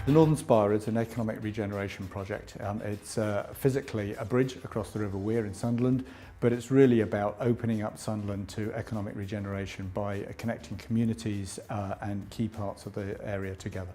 The Northern Spire is an economic regeneration project. It's physically a bridge across the River Wear in Sunderland, but it's really about opening up Sunderland to economic regeneration by connecting communities and key parts of the area together.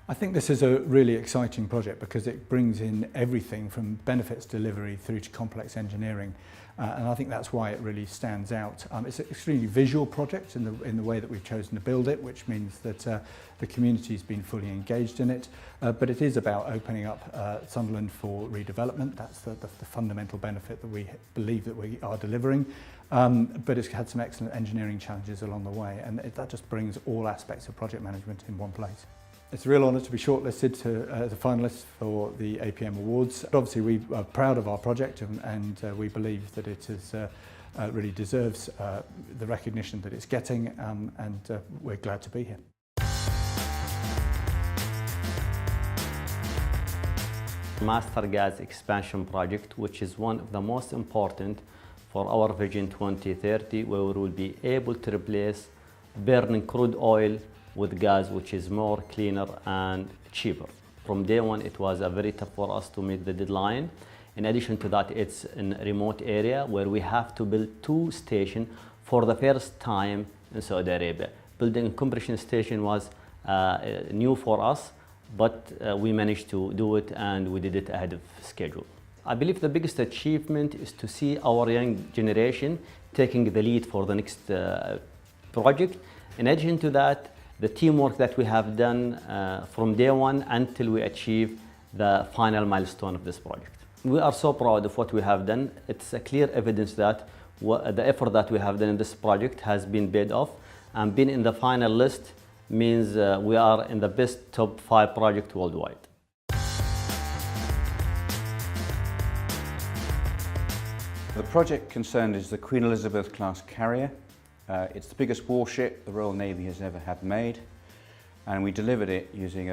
I think this is a really exciting project because it brings in everything from benefits delivery through to complex engineering, and I think that's why it really stands out. It's an extremely visual project in the way that we've chosen to build it, which means that the community's been fully engaged in it, but it is about opening up Sunderland for redevelopment. That's the fundamental benefit that we believe that we are delivering, but it's had some excellent engineering challenges along the way, and that just brings all aspects of project management in one place. It's a real honour to be shortlisted as a finalist for the APM Awards. Obviously we are proud of our project and we believe that it really deserves the recognition that it's getting, and we're glad to be here. Master Gas Expansion Project, which is one of the most important for our Vision 2030, where we will be able to replace burning crude oil with gas which is more cleaner and cheaper. From day one it was very tough for us to meet the deadline. In addition to that, it's in a remote area where we have to build 2 stations for the first time in Saudi Arabia. Building a compression station was new for us, but we managed to do it, and we did it ahead of schedule. I believe the biggest achievement is to see our young generation taking the lead for the next project. In addition to that, the teamwork that we have done from day one until we achieve the final milestone of this project. We are so proud of what we have done. It's a clear evidence that the effort that we have done in this project has been paid off, and being in the final list means we are in the best top 5 project worldwide. The project concerned is the Queen Elizabeth class carrier. It's the biggest warship the Royal Navy has ever had made, and we delivered it using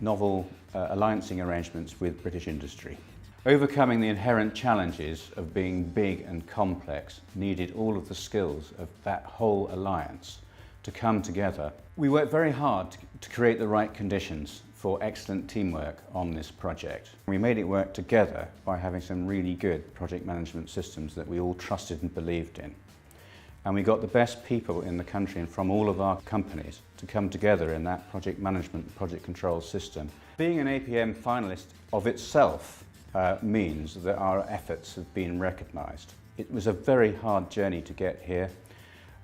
novel alliancing arrangements with British industry. Overcoming the inherent challenges of being big and complex needed all of the skills of that whole alliance to come together. We worked very hard to create the right conditions for excellent teamwork on this project. We made it work together by having some really good project management systems that we all trusted and believed in. And we got the best people in the country and from all of our companies to come together in that project management, project control system. Being an APM finalist of itself means that our efforts have been recognised. It was a very hard journey to get here.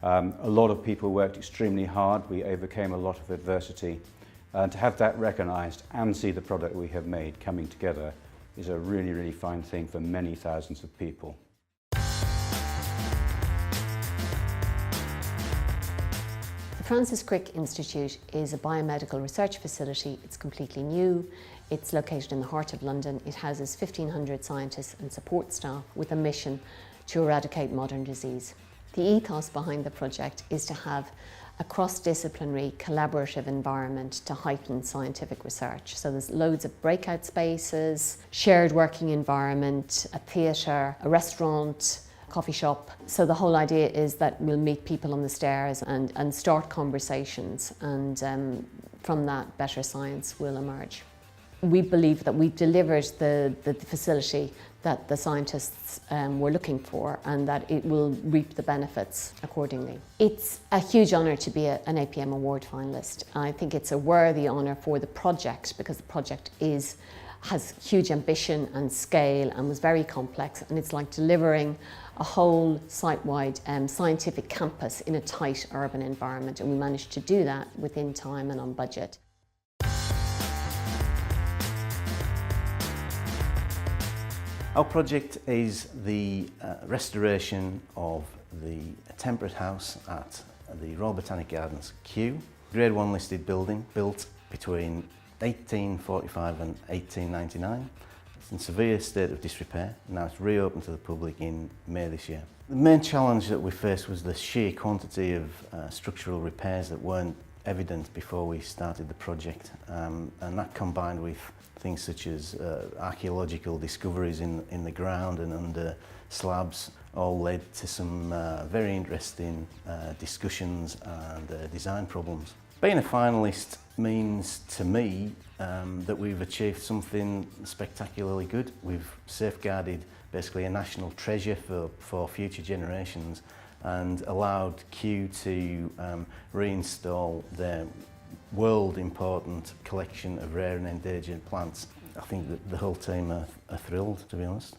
A lot of people worked extremely hard. We overcame a lot of adversity. To have that recognised and see the product we have made coming together is a really, really fine thing for many thousands of people. The Francis Crick Institute is a biomedical research facility. It's completely new. It's located in the heart of London. It houses 1,500 scientists and support staff with a mission to eradicate modern disease. The ethos behind the project is to have a cross-disciplinary collaborative environment to heighten scientific research. So there's loads of breakout spaces, shared working environment, a theatre, a restaurant, coffee shop. So the whole idea is that we'll meet people on the stairs and start conversations, and from that better science will emerge. We believe that we've delivered the facility that the scientists were looking for, and that it will reap the benefits accordingly. It's a huge honour to be an APM Award finalist. I think it's a worthy honour for the project, because the project has huge ambition and scale and was very complex, and it's like delivering a whole site-wide scientific campus in a tight urban environment, and we managed to do that within time and on budget. Our project is the restoration of the Temperate house at the Royal Botanic Gardens, Kew. Grade 1 listed building, built between 1845 and 1899. It's in severe state of disrepair. Now it's reopened to the public in May this year. The main challenge that we faced was the sheer quantity of structural repairs that weren't evident before we started the project, and that combined with things such as archaeological discoveries in the ground and under slabs all led to some very interesting discussions and design problems. Being a finalist means to me that we've achieved something spectacularly good. We've safeguarded basically a national treasure for future generations and allowed Kew to reinstall their world important collection of rare and endangered plants. I think that the whole team are thrilled, to be honest.